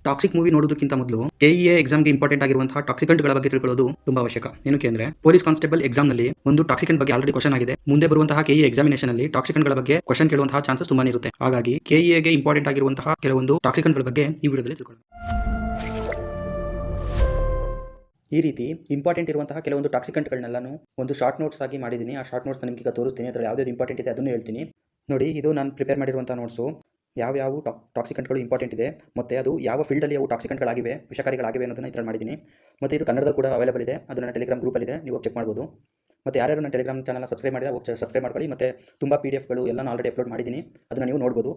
Toxic movie ನೋಡೋದಕ್ಕಿಂತ ಮೊದಲು KEA ಎಕ್ಸಾಮ್ಗೆ important ಆಗಿರುವಂತಹ ಟಾಕ್ಸಿಕೆಂಟ್ಗಳ ಬಗ್ಗೆ ತಿಳ್ಕೊಳ್ಳೋದು ತುಂಬಾ ಅವಶ್ಯಕ. ಏನಕ್ಕೆ ಅಂದ್ರೆ ಪೊಲೀಸ್ ಕಾನ್ಸ್ಟೇಬಲ್ ಎಕ್ಸಾಮ್ ನಲ್ಲಿ ಒಂದು ಟಾಕ್ಸಿಕೆಂಟ್ ಬಗ್ಗೆ ಆಲ್ರೆಡಿ ಕ್ವಶನ್ ಆಗಿದೆ. ಮುಂದೆ ಬರುವಂತಹ ಕೆಇಎ ಎಕ್ಸಾಮಿನೇಷನ್ ಅಲ್ಲಿ ಟಾಕ್ಸಿಕೆಂಟ್ಗಳ ಬಗ್ಗೆ ಕ್ವಶನ್ ಕೇಳುವಂತಹ ಚಾನ್ಸಸ್ ತುಂಬಾನೇ ಇರುತ್ತೆ. ಹಾಗಾಗಿ ಕೆಇಎಗೆ ಇಂಪಾರ್ಟೆಂಟ್ ಆಗಿರುವಂತಹ ಕೆಲವೊಂದು ಟಾಕ್ಸಿಕೆಂಟ್ಗಳ ಬಗ್ಗೆ ಈ ವಿಡಿಯೋದಲ್ಲಿ ತಿಳ್ಕೊಳ್ಳೋಣ. ಈ ರೀತಿ ಇಂಪಾರ್ಟೆಂಟ್ ಇರುವಂತಹ ಕೆಲವೊಂದು ಟಾಕ್ಸಿಕೆಂಟ್ಗಳನ್ನೆಲ್ಲನೂ ಒಂದು ಶಾರ್ಟ್ ನೋಟ್ಸ್ ಆಗಿ ಮಾಡಿದ್ದೀನಿ. ಆ ಶಾರ್ಟ್ ನೋಟ್ಸ್ ನಿಮಗೆ ಈಗ ತೋರಿಸ್ತೀನಿ. ಅದರಲ್ಲಿ ಯಾವ್ದು ಇಂಪಾರ್ಟೆಂಟ್ ಇದೆ ಅದನ್ನು ಹೇಳ್ತೀನಿ ನೋಡಿ. ಇದು ನಾನು ಪ್ರಿಪೇರ್ ಮಾಡಿರುವಂತಹ ನೋಟ್ಸು. ಯಾವ ಟಾಕ್ಸಿಕೆಂಟ್ಗಳು ಇಂಪಾರ್ಟೆಂಟ್ ಇದೆ ಮತ್ತು ಅದು ಯಾವ ಫೀಲ್ಡಲ್ಲಿ ಅವು ಟಾಕ್ಸಿಕೆಂಟ್ಗಳಾಗಿವೆ, ವಿಷಕಾರಿಗಳಾಗಿವೆ ಅನ್ನೋದನ್ನು ಇದರಲ್ಲಿ ಮಾಡಿದ್ದೀನಿ. ಮತ್ತು ಇದು ಕನ್ನಡದಲ್ಲಿ ಕೂಡ ಅವೈಲೇಬಲ್ ಇದೆ. ಅದು ನನ್ನ ಟೆಲಿಗ್ರಾಮ್ ಗ್ರೂಪಲ್ಲಿದೆ, ನೀವು ಚೆಕ್ ಮಾಡ್ಬೋದು. ಮತ್ತು ಯಾರ್ಯಾರು ನನ್ನ ಟೆಲಿಗ್ರಾಮ್ ಚಾನಲ್ನ ಸಬ್ಸ್ಕ್ರೈಬ್ ಮಾಡಿದ್ರೆ ಸಬ್ಸ್ಕ್ರೈಬ್ ಮಾಡ್ಕೊಳ್ಳಿ. ಮತ್ತು ತುಂಬ PDF ಎಲ್ಲ ನಾನು ಆಲ್ರೆಡಿ ಅಪ್ಲೋಡ್ ಮಾಡಿದ್ದೀನಿ, ಅದನ್ನು ನೀವು ನೋಡ್ಬೋದು.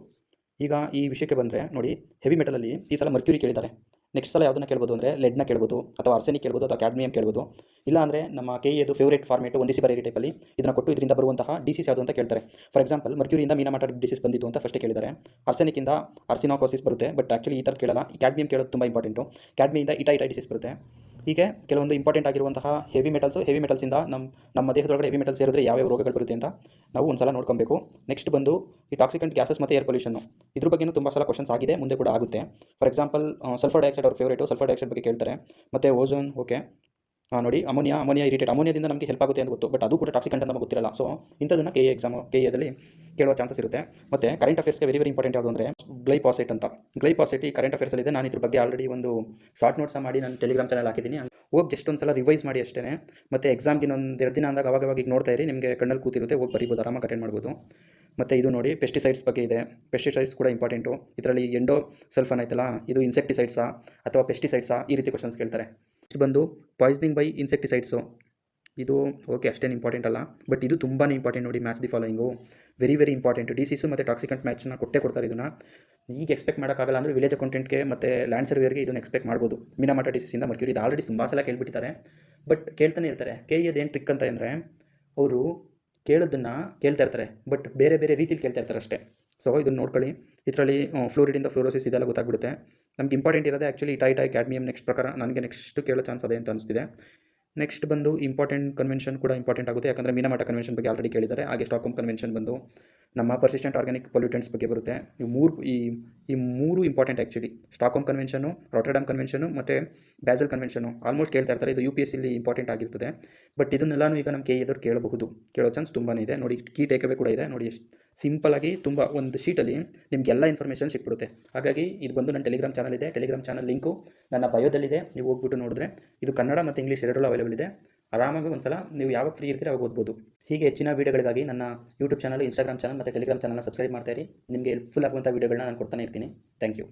ಈಗ ಈ ವಿಷಯಕ್ಕೆ ಬಂದರೆ ನೋಡಿ, ಹೆವಿ ಮೆಟಲಲ್ಲಿ ಈ ಸಲ ಮರ್ಕ್ಯೂರಿ ಕೇಳಿದ್ದಾರೆ. ನೆಕ್ಸ್ಟ್ ಸಲ ಯಾವುದನ್ನು ಕೇಳ್ಬೋದು ಅಂದರೆ ಲೆಡ್ನ ಕೇಳ್ಬೋದು, ಅಥವಾ ಆರ್ಸೆನಿಕ್ ಕೇಳ್ಬೋದು, ಅಥವಾ ಕ್ಯಾಡ್ಮಿಯಂ ಕೇಳ್ಬೋದು. ಇಲ್ಲ ಅಂದರೆ ನಮ್ಮ ಕೆಇಎದು ಫೇವರೇಟ್ ಫಾರ್ಮೇಟು ಒಂದಿಸಿ ಬರೀ ಟೈಪಲ್ಲಿ ಇದನ್ನು ಕೊಟ್ಟು ಇದರಿಂದ ಬರುವಂತಹ ಡಿಸೀಸ್ ಯಾವುದು ಅಂತ ಕೇಳ್ತಾರೆ. ಫಾರ್ ಎಕ್ಸಾಂಪಲ್ ಮರ್ಕ್ಯೂರಿಯಿಂದ ಮೀನಾಮಾಟ ಡಿಸೀಸ್ ಬಂದಿತ್ತು ಅಂತ ಫಸ್ಟ್ ಕೇಳಿದ್ದಾರೆ. ಆರ್ಸೆನಿಕ್ಕಿಂದ ಆರ್ಸಿನೋಕೋಸಿಸ್ ಬರುತ್ತೆ, ಬಟ್ ಆ್ಯಕ್ಚುಲಿ ಈ ಥರ ಕೇಳಲ್ಲ. ಈ ಕ್ಯಾಡ್ಮಿಯಂ ಕೇಳೋದು ತುಂಬ ಇಂಪಾರ್ಟೆಂಟು. ಕ್ಯಾಡ್ಮಿಯಿಂದ ಇಟಾ ಡಿಸೀಸ್ ಬರುತ್ತೆ. ಹೀಗೆ ಕೆಲವೊಂದು ಇಂಪಾರ್ಟೆಂಟ್ ಆಗಿರುವಂತಹ ಹೆವಿ ಮೆಟಲ್ಸಿಂದ ನಮ್ಮ ದೇಹದೊಳಗಡೆ ಹೆವಿ ಮೆಟಲ್ಸ್ ಸೇರಿದ್ರೆ ಯಾವ ರೋಗಗಳು ಬರುತ್ತೆ ಅಂತ ನಾವು ಒಂದ್ಸಲ ನೋಡ್ಕೊಬೇಕು. ನೆಕ್ಸ್ಟ್ ಬಂದು ಈ ಟಾಕ್ಸಿಕೆಂಟ್ ಗ್ಯಾಸಸ್ ಮತ್ತು ಏರ್ ಪೊಲ್ಯೂಷನ್ನು, ಇದ್ರ ಬಗ್ಗೆಯೂ ತುಂಬ ಸಲ ಕ್ವಶನ್ಸ್ ಆಗಿದೆ, ಮುಂದೆ ಕೂಡ ಆಗುತ್ತೆ. ಫಾರ್ ಎಕ್ಸಾಂಪಲ್ ಸಲ್ಫರ್ ಡೈಆಕ್ಸೈಡ್ ಅವ್ರ ಫೇವರೇಟು, ಸಲ್ಫರ್ ಡೈಆಕ್ಸೈಡ್ ಬಗ್ಗೆ ಕೇಳ್ತಾರೆ. ಮತ್ತು ಓಝೋನ್, ಓಕೆ ನೋಡಿ, ಅಮೋನಿಯಾ ಇರಿಟೇಟ್, ಅಮೋನಿಯಾದಿಂದ ನಮಗೆ ಹೆಲ್ಪ್ ಆಗುತ್ತೆ ಅಂತ ಗೊತ್ತು, ಬಟ್ ಅದು ಕೂಡ ಟಾಕ್ಸಿಕೆಂಟ್ ಅಂತ ನಮಗೆ ಗೊತ್ತಿರಲ್ಲ. ಸೊ ಇಂಥದನ್ನು ಕೆಇಎದಲ್ಲಿ ಕೇಳುವ ಚಾನ್ಸಸ್ ಇರುತ್ತೆ. ಮತ್ತು ಕರೆಂಟ್ ಅಫೇರ್ಸ್ಗೆ ವೆರಿ ಇಂಪಾರ್ಟೆಂಟ್ ಯಾವುದು ಅಂದರೆ ಗ್ಲೈಫಾಸೇಟ್ ಅಂತ. ಗ್ಲೈಫಾಸೇಟ್ ಈ ಕರೆಂಟ್ ಅಫೇರ್ಸಲ್ಲಿದೆ. ನಾನು ಇದ್ರ ಬಗ್ಗೆ ಆಲ್ರೆಡಿ ಒಂದು ಶಾರ್ಟ್ ನೋಟ್ಸ್ ಮಾಡಿ ನಾನು ಟೆಲಿಗ್ರಾಮ್ ಚಾನಲ್ ಹಾಕಿದ್ದೀನಿ. ಹೋಗಿ ಜಸ್ಟ್ ಒಂದು ಸಲ ರಿವೈಸ್ ಮಾಡಿ ಅಷ್ಟೇ. ಮತ್ತು ಎಕ್ಸಾಮ್ಗೆ ಇನ್ನೊಂದು 2 ದಿನ ಅಂದಾಗ ಅವಾಗ ಈಗ ನೋಡ್ತಾ ಇರಿ, ನಿಮಗೆ ಕಣ್ಣಲ್ಲಿ ಕೂತಿರುತ್ತೆ, ಹೋಗಿ ಬರಿಬೋದು, ಆರಾಮಾಗಿ ಅಟೆಂಡ್ ಮಾಡ್ಬೋದು. ಮತ್ತು ಇದು ನೋಡಿ, ಪೆಸ್ಟಿಸೈಡ್ಸ್ ಬಗ್ಗೆ ಇದೆ. ಪೆಸ್ಟಿಸೈಡ್ಸ್ ಕೂಡ ಇಂಪಾರ್ಟೆಂಟು. ಇದರಲ್ಲಿ ಎಂಡೋ ಸಲ್ಫನ್ ಆಯ್ತಲ್ಲ, ಇದು ಇನ್ಸೆಕ್ಟಿಸೈಡ್ಸಾ ಅಥವಾ ಪೆಸ್ಟಿಸೈಡ್ಸಾ, ಈ ರೀತಿ ಕ್ವಶನ್ಸ್ ಕೇಳ್ತಾರೆ. ನೆಕ್ಸ್ಟ್ ಬಂದು ಪಾಯ್ಸನಿಂಗ್ ಬೈ ಇನ್ಸೆಕ್ಟಿಸೈಡ್ಸು, ಇದು ಓಕೆ ಅಷ್ಟೇನು ಇಂಪಾರ್ಟೆಂಟ್ ಅಲ್ಲ, ಬಟ್ ಇದು ತುಂಬಾ ಇಂಪಾರ್ಟೆಂಟ್ ನೋಡಿ. Match the following very important. Disease ಮತ್ತು ಟಾಕ್ಸಿಕೆಂಟ್ ಮ್ಯಾಚ್ನ ಕೊಡ್ತಾರೆ. ಇದನ್ನು ಈಗ ಎಕ್ಸ್ಪೆಕ್ಟ್ ಮಾಡೋಕ್ಕಾಗಲ್ಲ ಅಂದರೆ ವಿಲೇಜ್ ಅಕೌಂಟೆಂಟ್ಗೆ ಮತ್ತು ಲ್ಯಾಂಡ್ ಸರ್ವೇರ್ಗೆ ಇದನ್ನು ಎಕ್ಸ್ಪೆಕ್ಟ್ ಮಾಡ್ಬೋದು. ಮೀನಾಮಾಟ ಡಿಸೀಸಿಂದ ಮರ್ಕ್ಯೂರಿ, ಇದು ಆಲ್ರೆಡಿ ತುಂಬ ಸಲ ಕೇಳ್ಬಿಟ್ಟಿದ್ದಾರೆ, ಬಟ್ ಕೇಳ್ತಾನೆ ಇರ್ತಾರೆ. ಕೆಇಎದೇನು ಟ್ರಿಕ್ ಅಂತ ಅಂದರೆ ಅವರು ಕೇಳೋದನ್ನು ಕೇಳ್ತಾ ಇರ್ತಾರೆ, ಬಟ್ ಬೇರೆ ರೀತಿಯಲ್ಲಿ ಕೇಳ್ತಾ ಇರ್ತಾರೆ ಅಷ್ಟೇ. ಸೊ ಇದನ್ನು ನೋಡ್ಕೊಳ್ಳಿ. ಇದರಲ್ಲಿ ಫ್ಲೂರಿಡಿಂದ ಫ್ಲೋರೋಸಿಸ್ ಇದೆಲ್ಲ ಗೊತ್ತಾಗ್ಬಿಡುತ್ತೆ. ನಮ್ಗೆ ಇಂಪಾರ್ಟೆಂಟ್ ಇರೋದೇ ಆ್ಯಕ್ಚುಲಿ ಇಟಾ ಕ್ಯಾಡ್ಮಿಯಂ. ನೆಕ್ಸ್ಟ್ ಪ್ರಕಾರ ನನಗೆ ನೆಕ್ಸ್ಟ್ ಕೇಳೋ ಚಾನ್ಸ್ ಅದೇ ಅಂತ ಅನಿಸ್ತಿದೆ. ನೆಕ್ಸ್ಟ್ ಬಂದು ಇಂಪಾರ್ಟೆಂಟ್ ಕನ್ವೆನ್ಷನ್ ಕೂಡ ಇಂಪಾರ್ಟೆಂಟ್ ಆಗುತ್ತೆ, ಯಾಕಂದರೆ ಮೀನಾಮಾಟ ಕನ್ವೆನ್ಷನ್ ಬಗ್ಗೆ ಆಲ್ರೆಡಿ ಕೇಳಿದ್ದಾರೆ. ಹಾಗೆ ಸ್ಟಾಕ್ಹೋಮ್ ಕನ್ವೆನ್ಷನ್ ಬಂದು ನಮ್ಮ ಪರ್ಸಿಸ್ಟೆಂಟ್ ಆರ್ಗ್ಯಾನಿಕ್ ಪೊಲ್ಯೂಟೆಂಟ್ಸ್ ಬಗ್ಗೆ ಬರುತ್ತೆ. ಈ ಮೂರು ಇಂಪಾರ್ಟೆಂಟ್ ಆ್ಯಕ್ಚುಲಿ. ಸ್ಟಾಕ್ಹೋಮ್ ಕನ್ವೆನ್ಷನು, ರಾಟರ್ಡಮ್ ಕನ್ವೆನ್ಷನು ಮತ್ತು ಬ್ಯಾಸಲ್ ಕನ್ವೆನ್ಷನು ಆಲ್ಮೋಸ್ಟ್ ಕೇಳ್ತಾ ಇರ್ತಾರೆ. ಇದು UPSCಲಿ ಇಂಪಾರ್ಟೆಂಟ್ ಆಗಿರ್ತದೆ, ಬಟ್ ಇದನ್ನೆಲ್ಲನೂ ಈಗ ನಮ್ಮ ಕೆಇಎದವ್ರು ಕೇಳೋ ಚಾನ್ಸ್ ತುಂಬಾ ಇದೆ. ನೋಡಿ, ಕೀ ಟೇಕ್ಅವೇ ಕೂಡ ಇದೆ ನೋಡಿ. ಎಷ್ಟು ಸಿಂಪಲಾಗಿ ತುಂಬ ಒಂದು ಶೀಟಲ್ಲಿ ನಿಮಗೆಲ್ಲ ಇನ್ಫಾರ್ಮೇಷನ್ ಸಿಕ್ಬಿಡುತ್ತೆ. ಹಾಗಾಗಿ ಇದು ಬಂದು ನನ್ನ ಟೆಲಿಗ್ರಾಮ್ ಚಾನಲ್ ಇದೆ. ಟೆಲಿಗ್ರಾಮ್ ಚಾನಲ್ ಲಿಂಕು ನನ್ನ ಬಯೋದಲ್ಲಿದೆ, ನೀವು ಹೋಗ್ಬಿಟ್ಟು ನೋಡಿದ್ರೆ. ಇದು ಕನ್ನಡ ಮತ್ತು ಇಂಗ್ಲೀಷ್ ಎರಡರಲ್ಲೂ ಅವೈಲೇಬಲ್ ಇದೆ. ಆರಾಮಾಗಿ ಒಂದ್ಸಲ ನೀವು ಯಾವಾಗ ಫ್ರೀ ಇರ್ತೀರ ಅವಾಗ ಓದ್ಬೋದು. ಹೀಗೆ ಹೆಚ್ಚಿನ ವೀಡಿಯೋಗಳಿಗಾಗಿ ನನ್ನ ಯೂಟ್ಯೂಬ್ ಚಾನಲ್, ಇನ್ಸ್ಟಾಗ್ರಾಮ್ ಚಾನಲ್ ಮತ್ತು ಟೆಲಿಗ್ರಾಮ್ ಚಾನಲ್ನ ಸಬ್ಸ್ಕ್ರೈಬ್ ಮಾಡ್ತಾ ಇರಿ. ನಿಮಗೆ ಹೆಲ್ಪ್ಫುಲ್ ಆಗುವಂಥ ವೀಡಿಯೋಗಳನ್ನ ನಾನು ಕೊಡ್ತಾನೆ ಇರ್ತೀನಿ. Thank you.